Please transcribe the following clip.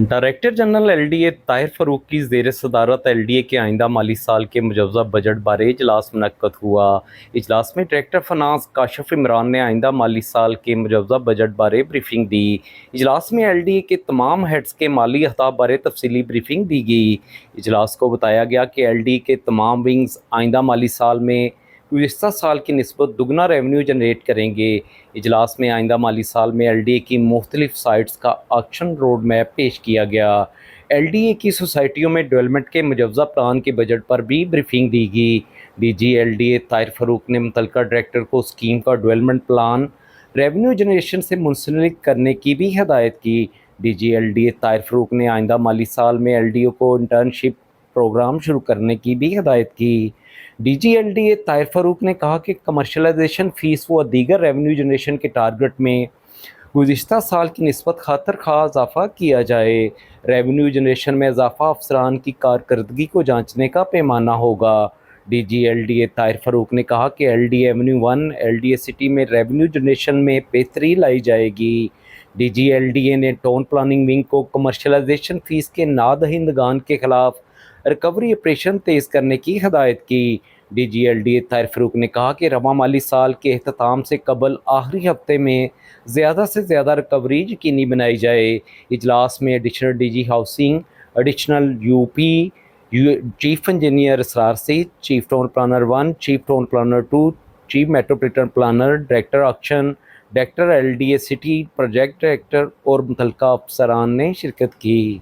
Director general LDA Tahir Farooq की ज़ेर सदारत LDA के आइंदा माली साल के मुजवज़ा बजट बारे इजलास मुनक्कद हुआ। इजलास में डायरेक्टर फनांस काशिफ इमरान ने आइंदा माली साल के मुजवज़ा बजट बारे ब्रीफिंग दी। इजलास में LDA के तमाम हेड्स के माली अहदाफ बारे तफसीली ब्रीफिंग दी गई। इजलास को बताया गया कि LDA के तमाम विंग्स आइंदा माली साल में गुज़िश्ता साल की निस्बत दुगना रेवेन्यू जनरेट करेंगे। इजलास में आइंदा माली साल में LDA की मुख्तलिफ साइट्स का एक्शन रोड मैप पेश किया गया। LDA की सोसाइटियों में डेवलपमेंट के मुजवज़ा प्लान के बजट पर भी ब्रीफिंग दी गई। DG LDA ताहिर फारूक ने मुतल्लिका डायरेक्टर को स्कीम का डेवलपमेंट प्लान रेवेन्यू जनरेशन से मुंसलिक करने की भी हदायत की। DG LDA ताहिर फारूक ने आइंदा माली साल में LDO को इंटर्नशिप प्रोग्राम शुरू करने की भी हदायत की। DG LDA ताहिर फारूक ने कहा कि कमर्शलाइजेशन फ़ीस व दीगर रेवेन्यू जनरेशन के टारगेट में गुज़िश्ता साल की निस्बत खातर खा इजाफ़ा किया जाए। रेवेन्यू जनरेशन में इजाफ़ा अफसरान की कारकर्दगी को जांचने का पैमाना होगा। DG LDA ताहिर फारूक ने कहा कि LDA एवेन्यू 1 LDA सिटी में रेवेन्यू जनरेशन में बेहतरी लाई जाएगी। DG LDA ने टाउन प्लानिंग विंग को कमर्शलाइजेशन फ़ीस के नादहिंदगान के खिलाफ रिकवरी ऑपरेशन तेज़ करने की हदायत की। DG LDA ताहिर फारूक ने कहा कि रवा माली साल के अख्ताम से कबल आखिरी हफ्ते में ज़्यादा से ज़्यादा रिकवरी यकीनी बनाई जाए। इजलास में additional DG housing, additional UP chief engineer Asrar Saeed, chief town planner 1, chief town planner 2, chief metropolitan planner, director action, director LDA city, project director और मुतल्लिका अफसरान ने शिरकत की।